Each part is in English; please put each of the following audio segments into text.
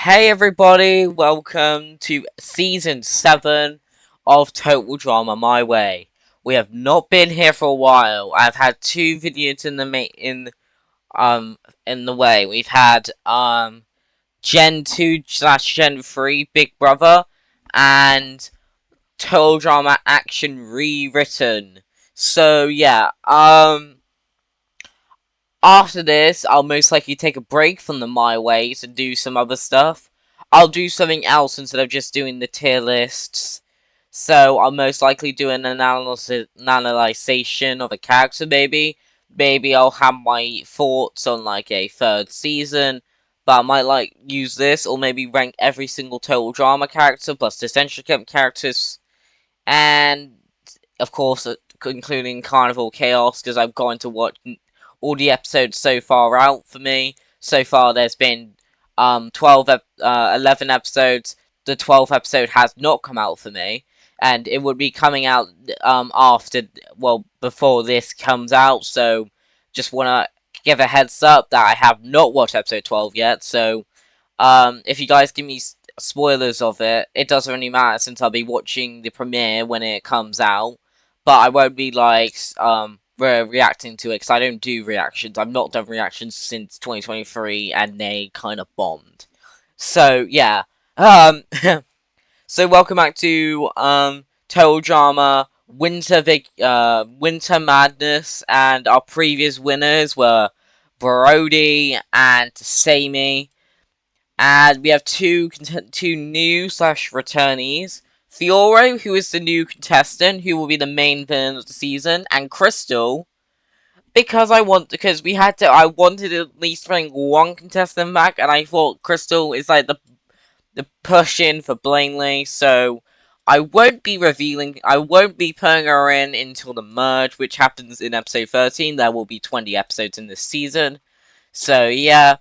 Hey everybody, welcome to season 7 of Total Drama My Way. We have not been here for a while. I've had two videos um in the way. We've had Gen 2 slash Gen 3 Big Brother and Total Drama Action Rewritten. So yeah, after this, I'll most likely take a break from the My Ways and do some other stuff. I'll do something else instead of just doing the tier lists. So I'll most likely do an analyzation of a character, maybe. Maybe I'll have my thoughts on like a third season. But I might like use this, or maybe rank every single Total Drama character plus the Central Camp characters, and of course, including Carnival Chaos, because I've gone to watch all the episodes so far out for me. So far, there's been 11 episodes. The 12th episode has not come out for me, and it would be coming out before this comes out. So, just wanna give a heads up that I have not watched episode 12 yet. So, if you guys give me spoilers of it, it doesn't really matter since I'll be watching the premiere when it comes out. But I won't be like reacting to it because I don't do reactions. I've not done reactions since 2023, and they kind of bombed. So yeah. Um. So welcome back to Total Drama Winter Madness, and our previous winners were Brody and Sammy. And we have two new slash returnees. Fiore, who is the new contestant, who will be the main villain of the season, and Crystal, because I wanted to at least bring one contestant back, and I thought Crystal is like the push in for Blaney, so I won't be putting her in until the merge, which happens in episode 13. There will be 20 episodes in this season. So yeah,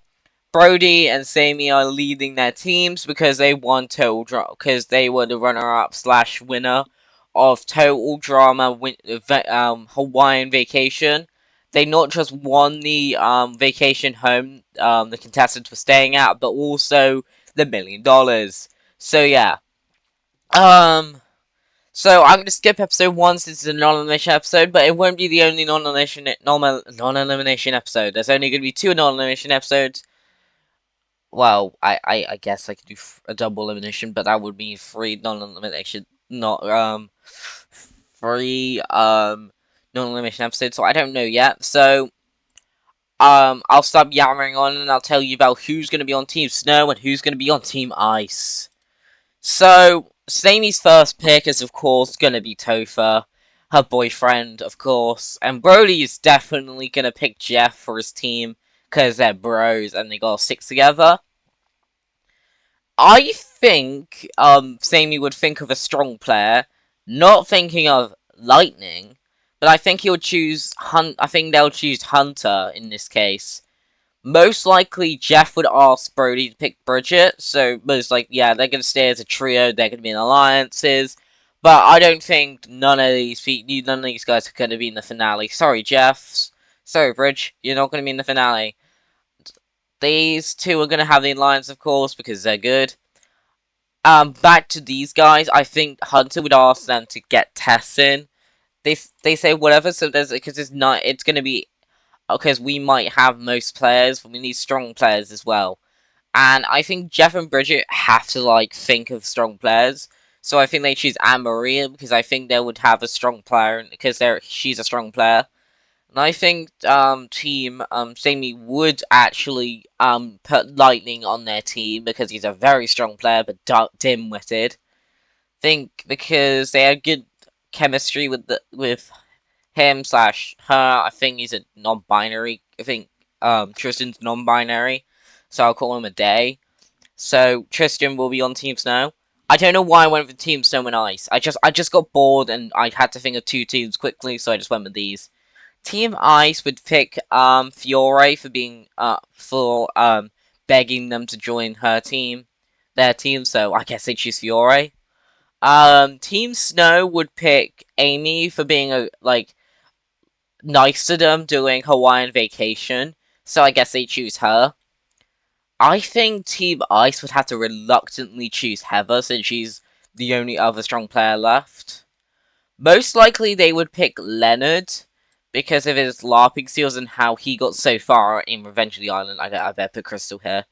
Brody and Sammy are leading their teams because they won because they were the runner-up slash winner of Total Drama Hawaiian Vacation. They not just won the vacation home the contestants were staying at, but also the $1 million. So yeah, um, so I'm gonna skip episode 1 since it's a non-elimination episode, but it won't be the only non-elimination episode. There's only gonna be two non-elimination episodes. Well, I guess I could do a double elimination, but that would be three non-elimination, not three non-elimination episodes. So I don't know yet. So I'll stop yammering on and I'll tell you about who's gonna be on Team Snow and who's gonna be on Team Ice. So Sammy's first pick is of course gonna be Topher, her boyfriend, of course, and Brody is definitely gonna pick Jeff for his team because they're bros and they gotta stick together. I think Sammy would think of a strong player, not thinking of Lightning, but I think he'll choose I think they'll choose Hunter in this case. Most likely, Jeff would ask Brody to pick Bridget, so most likely, yeah, they're gonna stay as a trio. They're gonna be in alliances, but I don't think none of these guys are gonna be in the finale. Sorry, Jeff. Sorry, Bridge. You're not gonna be in the finale. These two are gonna have the alliance, of course, because they're good. Back to these guys, I think Hunter would ask them to get Tess in. They say whatever, so there's because it's gonna be because we might have most players, but we need strong players as well. And I think Jeff and Bridget have to like think of strong players. So I think they choose Anne Maria because I think they would have a strong player because she's a strong player. And I think team Sammy would actually put Lightning on their team because he's a very strong player but dim-witted. Think because they have good chemistry with him slash her. I think he's a non-binary. I think Tristan's non-binary, so I'll call him a day. So Tristan will be on Team Snow. I don't know why I went with Team Snow and Ice. I just got bored and I had to think of two teams quickly, so I just went with these. Team Ice would pick Fiore for being begging them to join their team. So I guess they choose Fiore. Team Snow would pick Amy for being nice to them doing Hawaiian Vacation. So I guess they choose her. I think Team Ice would have to reluctantly choose Heather since she's the only other strong player left. Most likely they would pick Leonard because of his LARPing skills and how he got so far in Revenge of the Island. I better put Crystal here.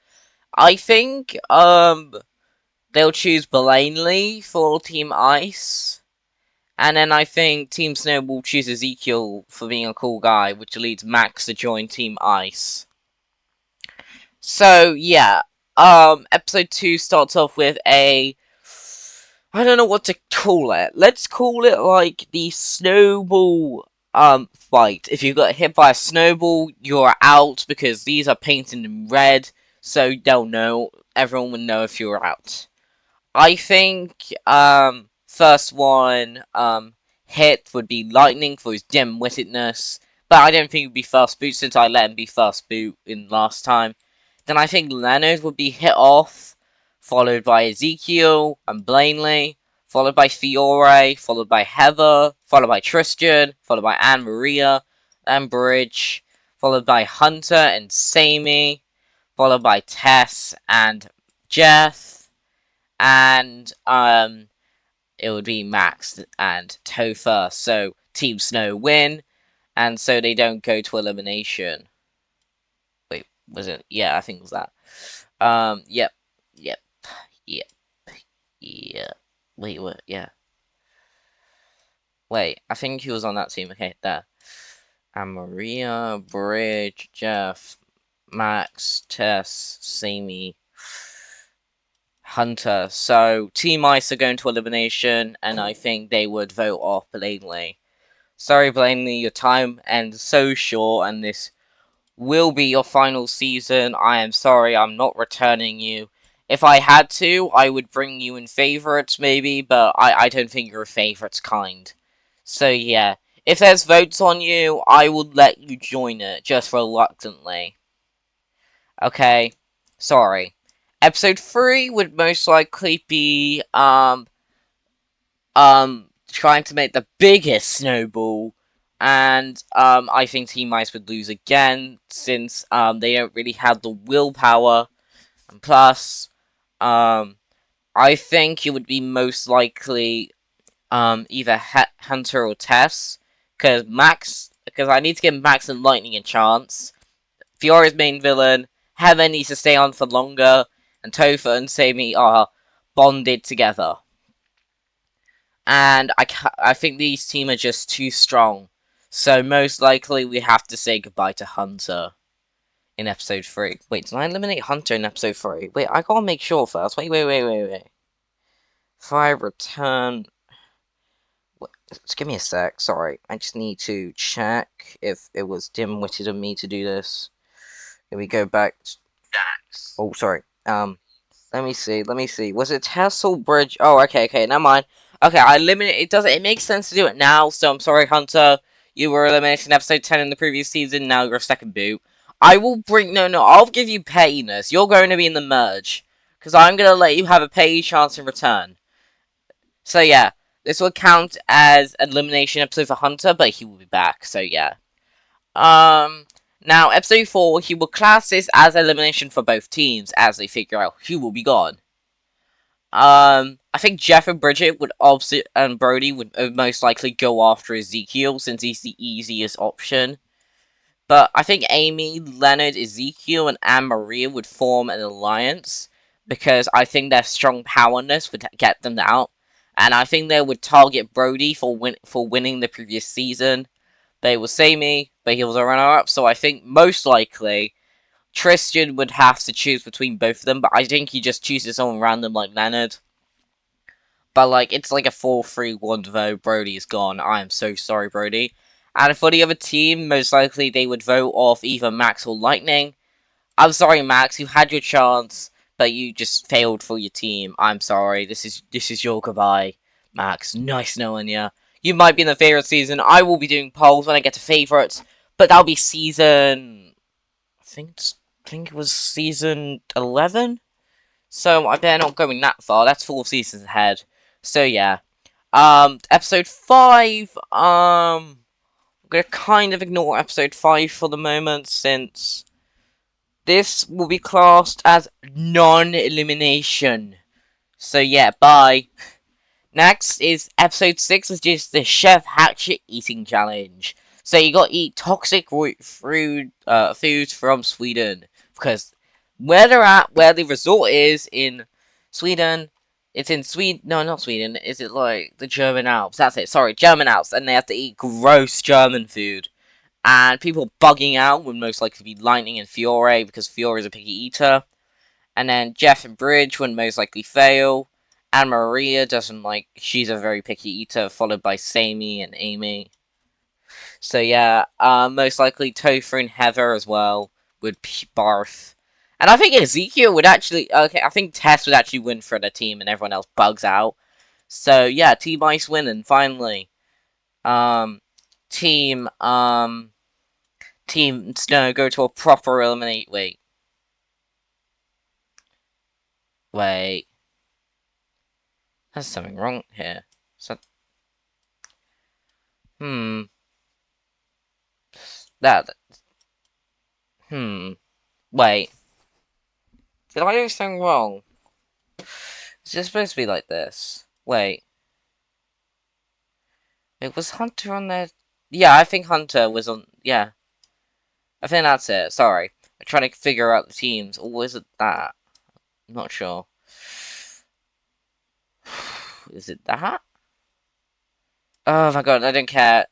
I think they'll choose Blaney for Team Ice. And then I think Team Snow will choose Ezekiel for being a cool guy, which leads Max to join Team Ice. So, yeah. Episode 2 starts off with I don't know what to call it. Let's call it, like, the snowball, fight. If you got hit by a snowball, you're out, because these are painted in red, so they'll know. Everyone will know if you're out. I think, first one, hit would be Lightning for his dim-wittedness, but I don't think it would be first boot since I let him be first boot in last time. Then I think Leonard would be hit off, followed by Ezekiel and Blaney, followed by Fiore, followed by Heather, followed by Tristan, followed by Anne Maria and Bridge, followed by Hunter and Sammy, followed by Tess and Jeff, and it would be Max and Topher. So Team Snow win, and so they don't go to elimination. Wait, was it? Yeah, I think it was that. Yep, yep, yep, yeah. Wait, what? Yeah. Wait, I think he was on that team. Okay, there. And Maria, Bridge, Jeff, Max, Tess, Sammy, Hunter. So Team Ice are going to elimination, and I think they would vote off Blaney. Sorry, Blaney, your time ends so short, and this will be your final season. I am sorry, I'm not returning you. If I had to, I would bring you in favorites, maybe, but I don't think you're a favorites kind. So, yeah. If there's votes on you, I would let you join it, just reluctantly. Okay? Sorry. Episode 3 would most likely be, trying to make the biggest snowball, and I think Team Ice would lose again since they don't really have the willpower, and plus I think it would be most likely either Hunter or Tess, because I need to give Max and Lightning a chance. Fiore's main villain, Heather needs to stay on for longer, and Topher and Sammy are bonded together. And I think these teams are just too strong. So most likely we have to say goodbye to Hunter in episode 3. Wait, did I eliminate Hunter in episode 3? Wait, I gotta make sure first. Wait. If I return... Just give me a sec, sorry. I just need to check if it was dim-witted of me to do this. Here we go back. Oh, sorry. Let me see. Was it Tassel Bridge? Oh, okay, never mind. Okay, I eliminated. It makes sense to do it now, so I'm sorry, Hunter. You were eliminated in episode 10 in the previous season, now you're a second boot. I'll give you pettiness. You're going to be in the merge. Because I'm going to let you have a petty chance in return. So, yeah. This will count as an elimination episode for Hunter, but he will be back, so yeah. Now, episode 4, he will class this as elimination for both teams as they figure out who will be gone. I think Jeff and Bridget and Brody would most likely go after Ezekiel since he's the easiest option. But I think Amy, Leonard, Ezekiel, and Anne Maria would form an alliance because I think their strong powerness would get them out. And I think they would target Brody for winning the previous season. They will say me, but he was a runner-up, so I think most likely Tristan would have to choose between both of them, but I think he just chooses someone random like Leonard. But, like, it's like a 4-3-1 vote. Brody is gone. I am so sorry, Brody. And for the other team, most likely they would vote off either Max or Lightning. I'm sorry, Max, you had your chance, but you just failed for your team. I'm sorry. This is your goodbye, Max. Nice knowing ya. You might be in the favorite season. I will be doing polls when I get to favorites, but that'll be season. I think it was season 11. So I better not going that far. That's 4 seasons ahead. So yeah. Episode 5. I'm gonna kind of ignore episode 5 for the moment since this will be classed as non-elimination. So yeah, bye. Next is episode 6, which is the Chef Hatchet Eating Challenge. So you gotta eat toxic foods from Sweden. Because where they're at, where the resort is in Sweden, it's in Sweden, no, not Sweden, is it like the German Alps? That's it, sorry, German Alps, and they have to eat gross German food. And people bugging out would most likely be Lightning and Fiore, because Fiore is a picky eater. And then Jeff and Bridge would most likely fail. And Maria doesn't like, she's a very picky eater, followed by Sammy and Amy. So yeah, most likely Topher and Heather as well would barf. And I think Ezekiel would actually, okay, I think Tess would actually win for the team and everyone else bugs out. So yeah, Team Ice winning, finally. Um, team, Team Snow go to a proper eliminate, wait. There's something wrong here. So, hmm. That. Hmm. Wait. Did I do something wrong? Is it supposed to be like this? Wait. Wait, was Hunter on there? Yeah, I think Hunter was on. Yeah. I think that's it. Sorry. I'm trying to figure out the teams. Or is it that? I'm not sure. Is it that? Oh my god, I don't care.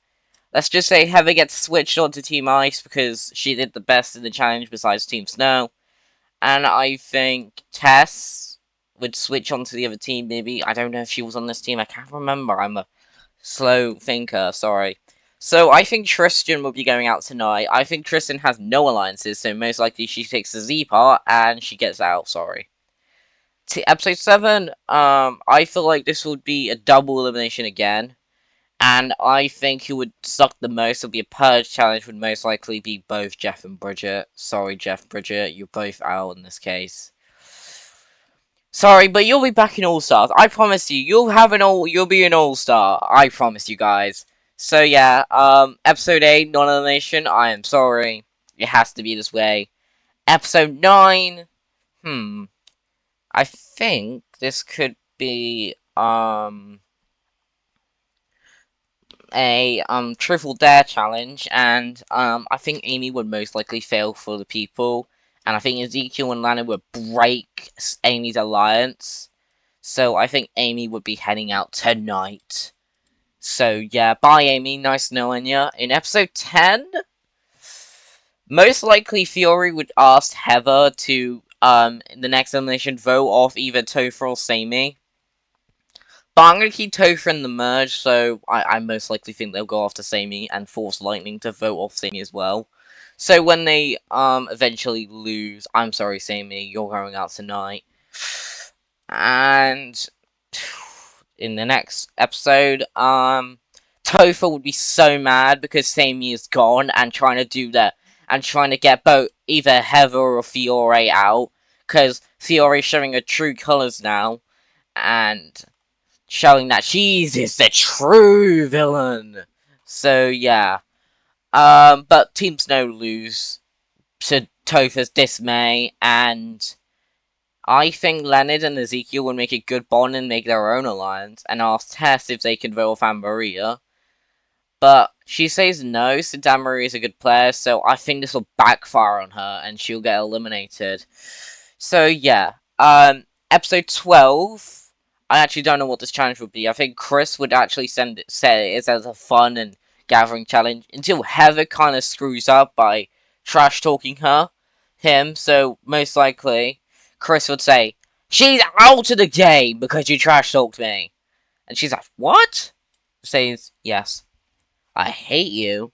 Let's just say Heather gets switched onto Team Ice because she did the best in the challenge besides Team Snow. And I think Tess would switch onto the other team, maybe. I don't know if she was on this team. I can't remember. I'm a slow thinker, sorry. So I think Tristan will be going out tonight. I think Tristan has no alliances, so most likely she takes the Z part and she gets out, sorry. Episode 7, I feel like this would be a double elimination again. And I think who would suck the most will be a purge challenge, would most likely be both Jeff and Bridget. Sorry, Jeff, Bridget, you're both out in this case. Sorry, but you'll be back in All Stars. I promise you, you'll be an All Star. I promise you guys. So yeah, episode 8, non-elimination. I am sorry, it has to be this way. Episode 9. I think this could be a triple dare challenge, and I think Amy would most likely fail for the people, and I think Ezekiel and Lana would break Amy's alliance. So I think Amy would be heading out tonight. So yeah, bye Amy, nice knowing ya. In episode 10, most likely Fiore would ask Heather to in the next elimination vote off either Topher or Sammy. But I'm going to keep Topher in the merge, so I most likely think they'll go after Sammy and force Lightning to vote off Sammy as well. So when they eventually lose, I'm sorry Sammy, you're going out tonight. And in the next episode, Topher would be so mad because Sammy is gone and trying to do that and trying to get both either Heather or Fiore out, because Fiore's showing her true colours now and showing that she is the true villain. So yeah, but Team Snow lose to Topher's dismay, and I think Leonard and Ezekiel would make a good bond and make their own alliance, and ask Tess if they can vote with Anne-Maria. But she says no, since Anne-Maria is a good player, so I think this will backfire on her, and she'll get eliminated. So yeah, episode 12, I actually don't know what this challenge would be. I think Chris would actually set it as a fun and gathering challenge, until Heather kind of screws up by trash-talking him, so most likely Chris would say, "She's out of the game because you trash-talked me." And she's like, "What?" Says, "Yes, I hate you,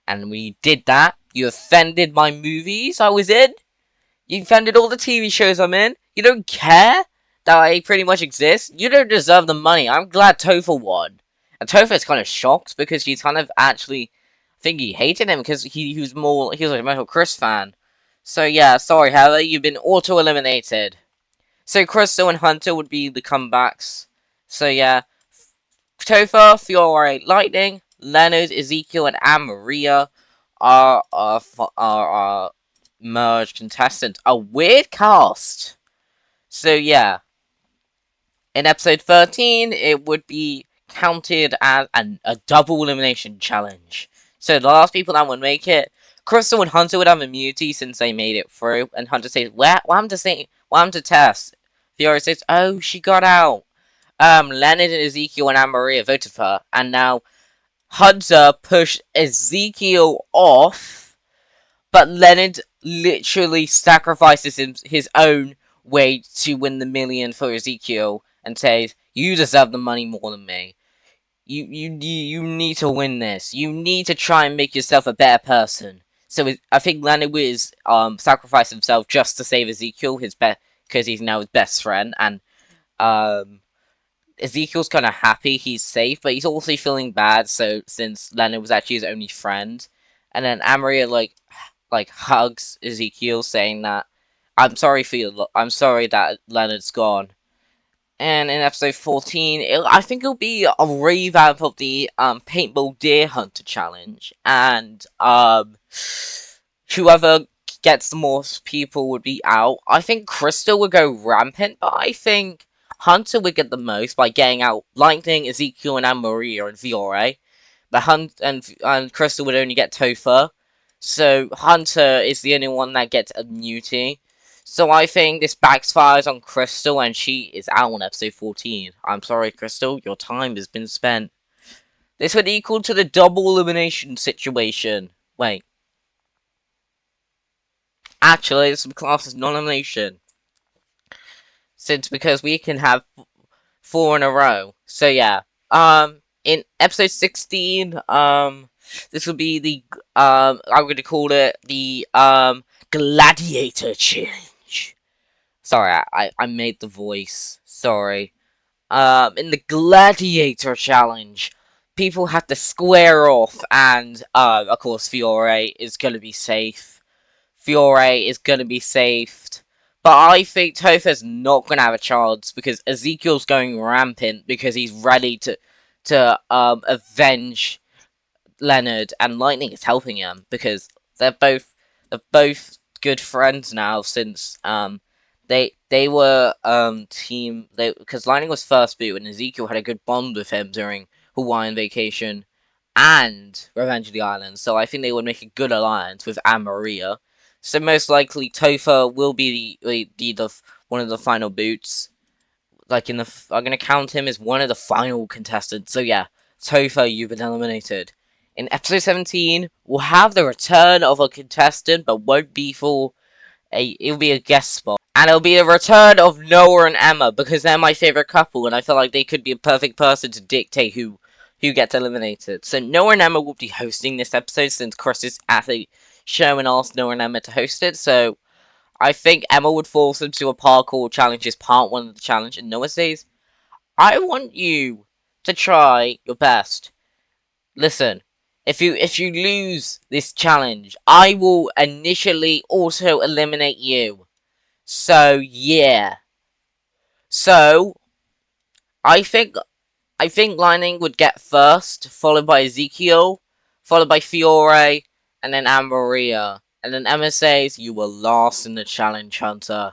and when you did that, you offended my movies I was in. You offended all the TV shows I'm in. You don't care that I pretty much exist. You don't deserve the money. I'm glad Topher won." And Topher's kind of shocked because he's kind of actually, I think he hated him because he was a Metal Chris fan. So yeah, sorry Heather, you've been auto-eliminated. So Crystal and Hunter would be the comebacks. So yeah, Topher, Fiore, Lightning, Leonard, Ezekiel, and Anne-Maria are merge contestant. A weird cast. So yeah, in episode 13, it would be counted as a double elimination challenge. So the last people that would make it, Crystal and Hunter would have immunity since they made it through. And Hunter says, "What happened to Tess?" Fiora says, "Oh, she got out." Leonard and Ezekiel and Anne Maria voted for her, and now Hunter pushed Ezekiel off, but Leonard literally sacrifices his own way to win the million for Ezekiel and says, "You deserve the money more than me. You need to win this. You need to try and make yourself a better person." So I think Leonard was sacrificed himself just to save Ezekiel, because he's now his best friend, and um Ezekiel's kind of happy he's safe, but he's also feeling bad. So since Leonard was actually his only friend, and then Amaria like hugs Ezekiel, saying that I'm sorry that Leonard's gone. And in episode 14, I think it'll be a revamp of the paintball deer hunter challenge, and whoever gets the most people would be out. I think Crystal would go rampant, but I think Hunter would get the most by getting out Lightning, Ezekiel, and Anne Maria and Fiore. But and Crystal would only get Topher. So Hunter is the only one that gets immunity. So I think this backfires on Crystal and she is out on episode 14. I'm sorry, Crystal, your time has been spent. This would equal to the double elimination situation. Wait. Actually, this would be classed as non-elimination. Because we can have 4 in a row. So yeah. In episode 16, this will be the, I'm going to call it the, Gladiator Challenge. Sorry, I made the voice. Sorry. In the Gladiator Challenge, people have to square off, and, of course, Fiore is going to be safe. Fiore is going to be saved. But I think Topher's not going to have a chance because Ezekiel's going rampant because he's ready to avenge Leonard, and Lightning is helping him because they're both good friends now since they were team they because Lightning was first boot and Ezekiel had a good bond with him during Hawaiian Vacation and Revenge of the Islands, so I think they would make a good alliance with Anne Maria. So most likely Topher will be the one of the final boots. Like I'm gonna count him as one of the final contestants. So yeah, Topher, you've been eliminated. In episode 17, we'll have the return of a contestant, but won't be for it'll be a guest spot. And it'll be the return of Noah and Emma, because they're my favorite couple, and I feel like they could be a perfect person to dictate who gets eliminated. So Noah and Emma will be hosting this episode, since Chris is at the show and asked Noah and Emma to host it, so I think Emma would force them to a parkour challenge as part 1 of the challenge, and Noah says, "I want you to try your best. Listen, if you lose this challenge, I will initially also eliminate you. So yeah." So I think Lightning would get first, followed by Ezekiel, followed by Fiore, and then Anne Maria. And then Emma says, "You were last in the challenge, Hunter.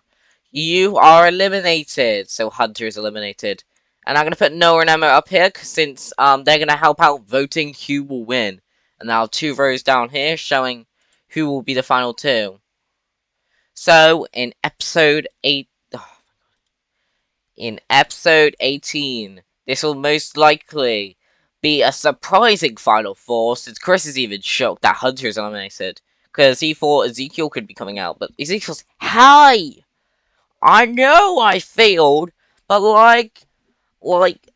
You are eliminated." So Hunter is eliminated. And I'm going to put Noah and Emma up here, since they're going to help out voting who will win. And now 2 rows down here showing who will be the final 2. So, in episode 18, this will most likely be a surprising final 4, since Chris is even shocked that Hunter is eliminated, because he thought Ezekiel could be coming out, but Ezekiel's, "Hi! I know I failed, but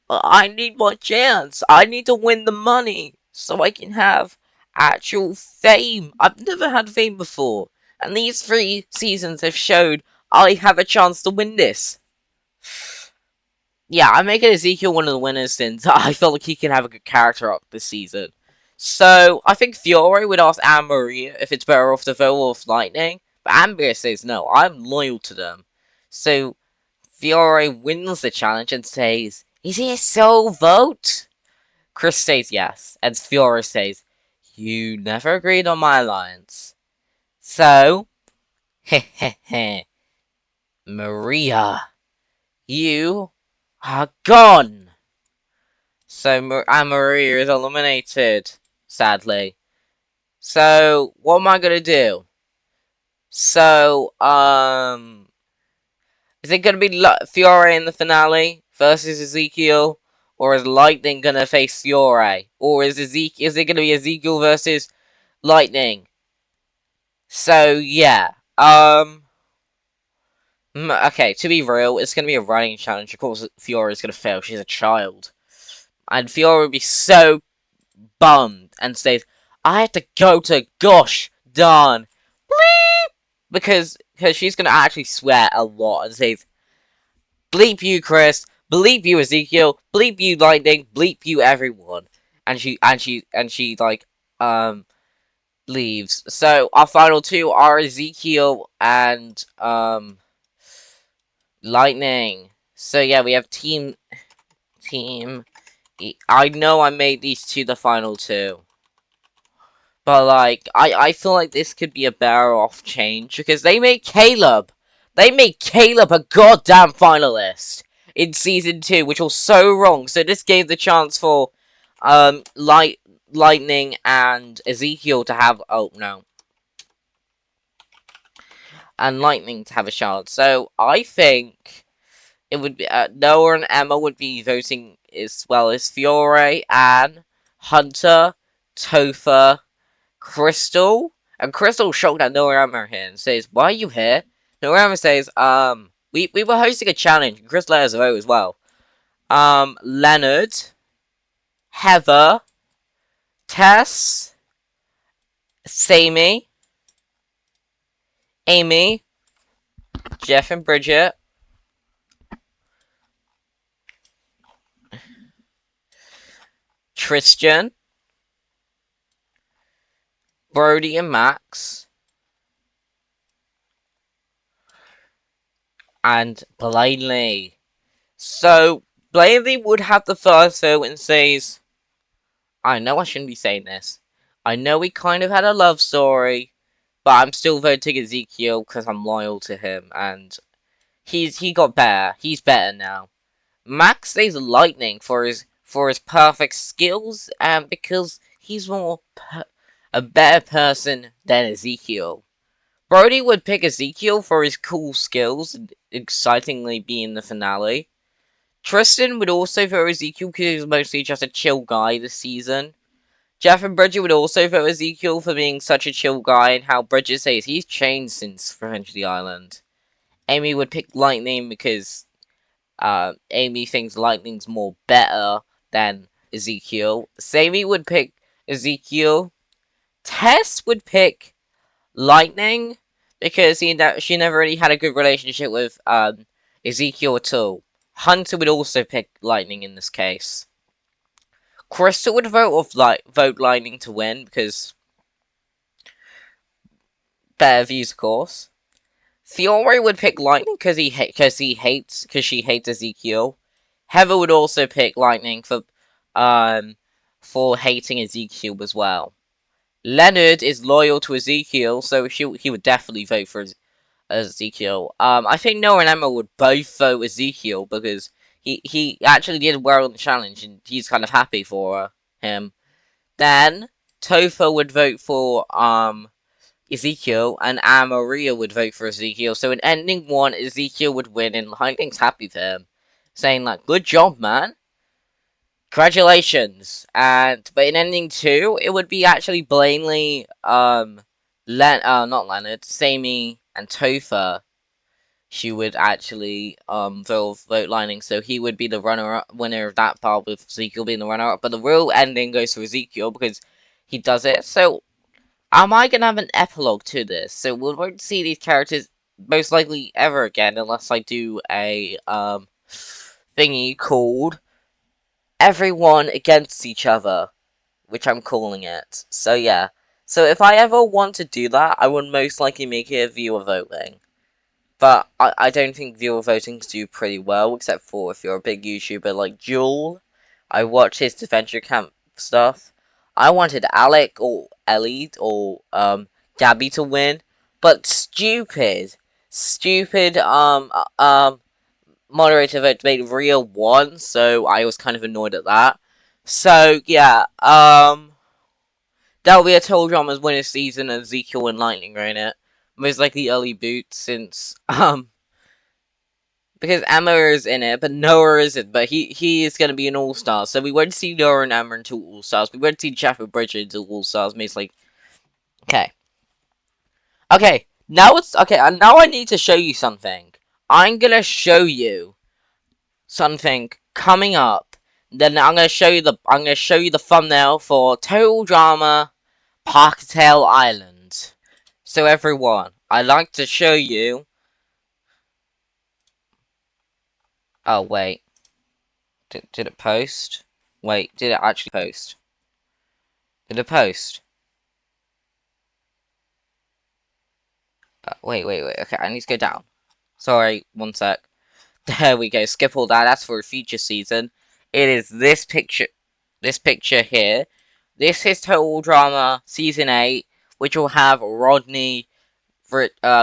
I need my chance. I need to win the money, so I can have actual fame. I've never had fame before, and these 3 seasons have showed I have a chance to win this." Yeah, I'm making Ezekiel one of the winners, since I feel like he can have a good character arc this season. So, I think Fiore would ask Anne Maria if it's better off to vote with Lightning, but Anne Maria says no, I'm loyal to them. So, Fiore wins the challenge and says, "Is it a sole vote?" Chris says yes, and Fiore says, "You never agreed on my alliance." So, Hehehe. Maria, you are gone! So, Maria is eliminated, sadly. So, what am I gonna do? So, is it gonna be Fiore in the finale versus Ezekiel? Or is Lightning gonna face Fiore? Or is it gonna be Ezekiel versus Lightning? So, yeah. Okay, to be real, it's gonna be a running challenge. Of course, Fiora is gonna fail. She's a child. And Fiora would be so bummed and says, I have to go to gosh darn bleep because she's gonna actually swear a lot and says, bleep you, Chris, bleep you, Ezekiel, bleep you, Lightning, bleep you, everyone. And she like leaves. So our final two are Ezekiel and Lightning. So yeah, we have team. I know I made these two the final two. But, like, I feel like this could be a better off change because they made Caleb. They made Caleb a goddamn finalist in season 2, which was so wrong. So this gave the chance for, Lightning and Ezekiel to have, oh no. And Lightning to have a chance. So I think it would be, Noah and Emma would be voting as well as Fiore, Anne, Hunter, Topher, Crystal, and Crystal shocked at Noriyama are here and says, why are you here? Noriyama says, we were hosting a challenge, and Chris let us vote as well. Leonard, Heather, Tess, Sammy, Amy, Jeff and Bridget, Tristan, Brody and Max, and Blaney. So, Blaney would have the first vote and says, I know I shouldn't be saying this. I know we kind of had a love story, but I'm still voting Ezekiel because I'm loyal to him, and he got better. He's better now. Max stays Lightning for his perfect skills, and because he's a better person than Ezekiel. Brody would pick Ezekiel for his cool skills and excitingly be in the finale. Tristan would also vote Ezekiel because he's mostly just a chill guy this season. Jeff and Bridget would also vote Ezekiel for being such a chill guy and how Bridget says he's changed since Revenge of the Island. Amy would pick Lightning because Amy thinks Lightning's more better than Ezekiel. Sammy would pick Ezekiel. Tess would pick Lightning because she never really had a good relationship with Ezekiel at all. Hunter would also pick Lightning in this case. Crystal would vote Lightning to win because better views, of course. Fiore would pick Lightning because she hates Ezekiel. Heather would also pick Lightning for hating Ezekiel as well. Leonard is loyal to Ezekiel, so he would definitely vote for Ezekiel. I think Noah and Emma would both vote Ezekiel because he actually did well in the challenge and he's kind of happy for him. Then Topher would vote for Ezekiel, and Maria would vote for Ezekiel. So in ending 1, Ezekiel would win, and Lightning's happy for him, saying like, "Good job, man, congratulations." But in ending 2, it would be actually Blaney, not Leonard, Sammy, and Topher. She would actually vote Lightning, so he would be the winner of that part, with Ezekiel being the runner-up. But the real ending goes to Ezekiel because he does it. So am I gonna have an epilogue to this? So we won't see these characters most likely ever again unless I do a thingy called Everyone Against Each Other, which I'm calling it. So yeah. So if I ever want to do that, I would most likely make it a viewer voting. But I don't think viewer votings do pretty well, except for if you're a big YouTuber like Jewel. I watch his Adventure Camp stuff. I wanted Alec or Ellie or Gabby to win, but stupid moderator vote made Rhea won, so I was kind of annoyed at that. So yeah, that'll be a Total Dramas winner season, Ezekiel and Lightning Ray in it. Most likely early boot since because Emma is in it, but Noah isn't. But he is going to be an All Star, so we won't see Noah and Emma until All Stars. We won't see Jeff and Bridget until All Stars. Most like, okay, okay. Now it's okay. And now I need to show you something. I'm gonna show you something coming up. Then I'm gonna show you the thumbnail for Total Drama Parktail Island. So everyone, I'd like to show you. Oh wait. Did it post? Wait, did it actually post? Did it post? Wait. Okay, I need to go down. Sorry, one sec. There we go. Skip all that. That's for a future season. It is this picture. This picture here. This is Total Drama Season 8, which will have Rodney,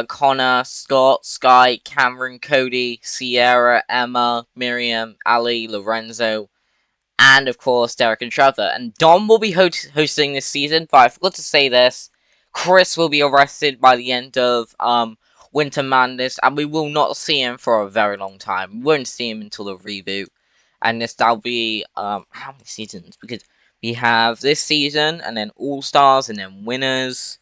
Connor, Scott, Sky, Cameron, Cody, Sierra, Emma, Miriam, Ali, Lorenzo, and of course Derek and Trevor. And Dom will be hosting this season, but I forgot to say this. Chris will be arrested by the end of Winter Madness, and we will not see him for a very long time. We won't see him until the reboot, and that'll be how many seasons? Because we have this season, and then All Stars, and then Winners.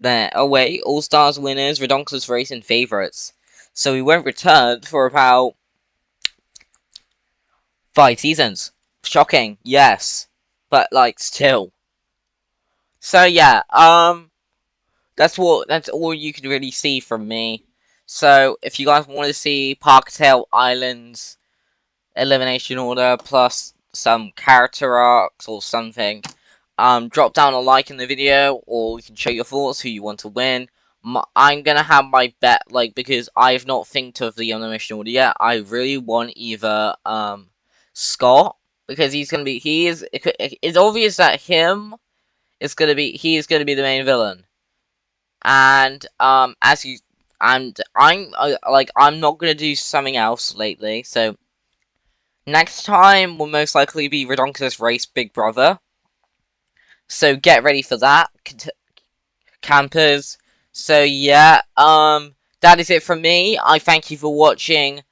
Then All Stars, Winners, Redonkulous Race, and Favorites. So we won't return for about 5 seasons. Shocking, yes. But like still. So yeah, that's all you can really see from me. So if you guys want to see Parktail Island's elimination order plus some character arcs or something, drop down a like in the video, or you can show your thoughts who you want to win. I'm gonna have my bet, like, because I've not think of the elimination order yet. I really want either Scott, because he's gonna be it's obvious that he is gonna be the main villain, and as you and I'm not gonna do something else lately, so next time will most likely be Redonkulous Race Big Brother. So get ready for that, campers. So yeah, that is it from me. I thank you for watching,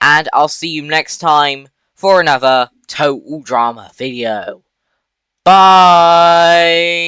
and I'll see you next time for another Total Drama video. Bye!